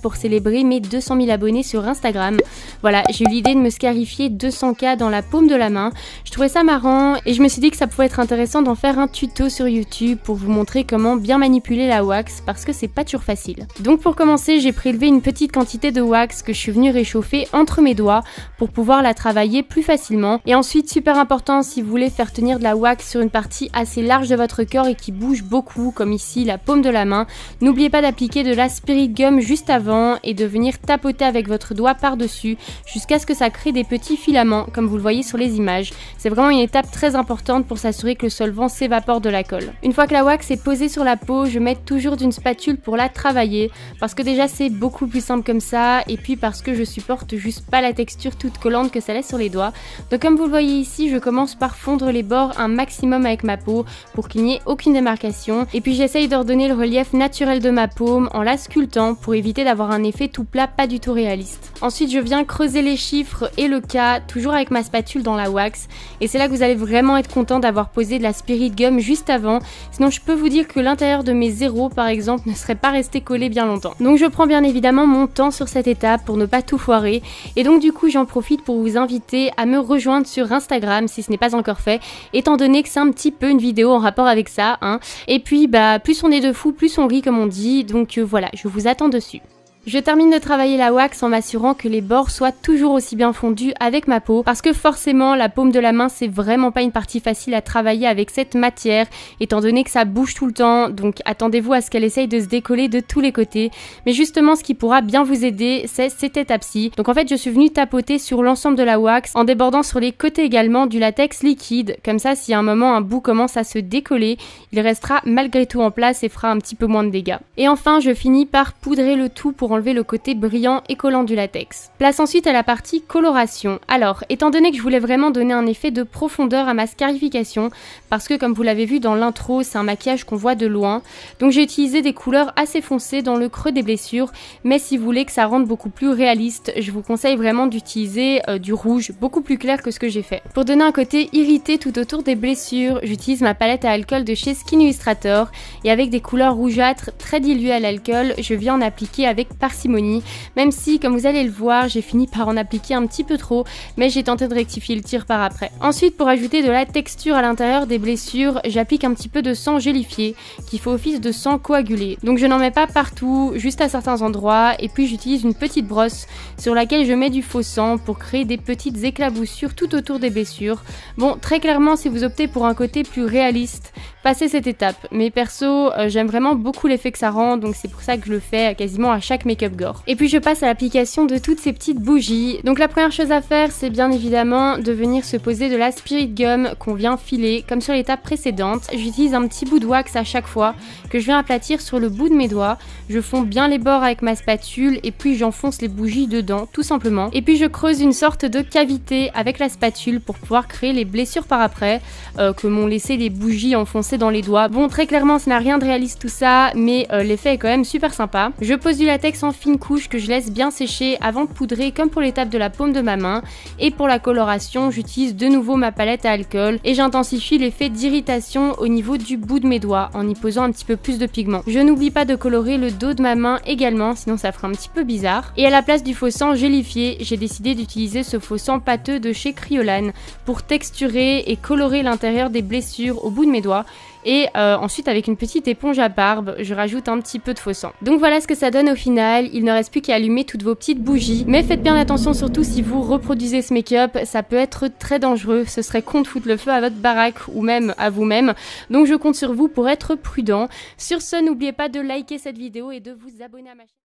pour célébrer mes 200 000 abonnés sur Instagram. Voilà, j'ai eu l'idée de me scarifier 200K dans la paume de la main. Je trouvais ça marrant et je me suis dit que ça pouvait être intéressant d'en faire un tuto sur YouTube pour vous montrer comment bien manipuler la wax parce que c'est pas toujours facile. Donc pour commencer, j'ai prélevé une petite quantité de wax que je suis venue réchauffer entre mes doigts pour pouvoir la travailler plus facilement. Et ensuite, super important, si vous voulez faire tenir de la wax sur une partie assez large de votre corps et qui bouge beaucoup, comme ici la paume de la main, n'oubliez pas d'appliquer de la spirit gum juste avant et de venir tapoter avec votre doigt par-dessus jusqu'à ce que ça crée des petits filaments comme vous le voyez sur les images. C'est vraiment une étape très importante pour s'assurer que le solvant s'évapore de la colle. Une fois que la wax est posée sur la peau, je mets toujours d'une spatule pour la travailler parce que déjà c'est beaucoup plus simple comme ça et puis parce que je supporte juste pas la texture toute collante que ça laisse sur les doigts. Donc comme vous le voyez ici, je commence par fondre les bords un maximum avec ma peau pour qu'il n'y ait aucune démarcation et puis j'essaye de redonner le relief naturel de ma paume en la sculptant pour éviter d'avoir un effet tout plat pas du tout réaliste. Ensuite je viens creuser les chiffres et le K toujours avec ma spatule dans la wax et c'est là que vous allez vraiment être content d'avoir posé de la spirit gum juste avant, sinon je peux vous dire que l'intérieur de mes zéros par exemple ne serait pas resté collé bien longtemps. Donc je prends bien évidemment mon temps sur cette étape pour ne pas tout foirer et donc du coup j'en profite pour vous inviter à me rejoindre sur Instagram si ce n'est pas encore fait, étant donné que c'est un petit peu une vidéo en rapport avec ça, hein. Et puis plus on est de fous, plus on rit comme on dit, donc voilà, je vous attends dessus. Je termine de travailler la wax en m'assurant que les bords soient toujours aussi bien fondus avec ma peau parce que forcément la paume de la main c'est vraiment pas une partie facile à travailler avec cette matière étant donné que ça bouge tout le temps, donc attendez-vous à ce qu'elle essaye de se décoller de tous les côtés. Mais justement ce qui pourra bien vous aider c'est cette étape-ci. Donc en fait je suis venue tapoter sur l'ensemble de la wax en débordant sur les côtés également du latex liquide, comme ça si à un moment un bout commence à se décoller, il restera malgré tout en place et fera un petit peu moins de dégâts. Et enfin je finis par poudrer le tout pour enlever le côté brillant et collant du latex. Place ensuite à la partie coloration. Alors, étant donné que je voulais vraiment donner un effet de profondeur à ma scarification, parce que comme vous l'avez vu dans l'intro, c'est un maquillage qu'on voit de loin, donc j'ai utilisé des couleurs assez foncées dans le creux des blessures, mais si vous voulez que ça rende beaucoup plus réaliste, je vous conseille vraiment d'utiliser du rouge, beaucoup plus clair que ce que j'ai fait. Pour donner un côté irrité tout autour des blessures, j'utilise ma palette à alcool de chez Skin Illustrator, et avec des couleurs rougeâtres très diluées à l'alcool, je viens en appliquer avec parcimonie, même si comme vous allez le voir j'ai fini par en appliquer un petit peu trop, mais j'ai tenté de rectifier le tir par après. Ensuite pour ajouter de la texture à l'intérieur des blessures, j'applique un petit peu de sang gélifié qui fait office de sang coagulé. Donc je n'en mets pas partout, juste à certains endroits, et puis j'utilise une petite brosse sur laquelle je mets du faux sang pour créer des petites éclaboussures tout autour des blessures. Bon, très clairement si vous optez pour un côté plus réaliste, passez cette étape, mais perso j'aime vraiment beaucoup l'effet que ça rend, donc c'est pour ça que je le fais quasiment à chaque make-up gore. Et puis je passe à l'application de toutes ces petites bougies. Donc la première chose à faire c'est bien évidemment de venir se poser de la spirit gum qu'on vient filer comme sur l'étape précédente. J'utilise un petit bout de wax à chaque fois que je viens aplatir sur le bout de mes doigts. Je fonds bien les bords avec ma spatule et puis j'enfonce les bougies dedans tout simplement. Et puis je creuse une sorte de cavité avec la spatule pour pouvoir créer les blessures par après que m'ont laissé les bougies enfoncées dans les doigts. Bon, très clairement ça n'a rien de réaliste tout ça, mais l'effet est quand même super sympa. Je pose du latex en fine couche que je laisse bien sécher avant de poudrer comme pour l'étape de la paume de ma main, et pour la coloration j'utilise de nouveau ma palette à alcool et j'intensifie l'effet d'irritation au niveau du bout de mes doigts en y posant un petit peu plus de pigment. Je n'oublie pas de colorer le dos de ma main également, sinon ça fera un petit peu bizarre. Et à la place du faux sang gélifié, j'ai décidé d'utiliser ce faux sang pâteux de chez Kryolan pour texturer et colorer l'intérieur des blessures au bout de mes doigts. Et ensuite avec une petite éponge à barbe, je rajoute un petit peu de faux sang. Donc voilà ce que ça donne au final, il ne reste plus qu'à allumer toutes vos petites bougies. Mais faites bien attention surtout si vous reproduisez ce make-up, ça peut être très dangereux, ce serait con de foutre le feu à votre baraque ou même à vous-même. Donc je compte sur vous pour être prudent. Sur ce, n'oubliez pas de liker cette vidéo et de vous abonner à ma chaîne.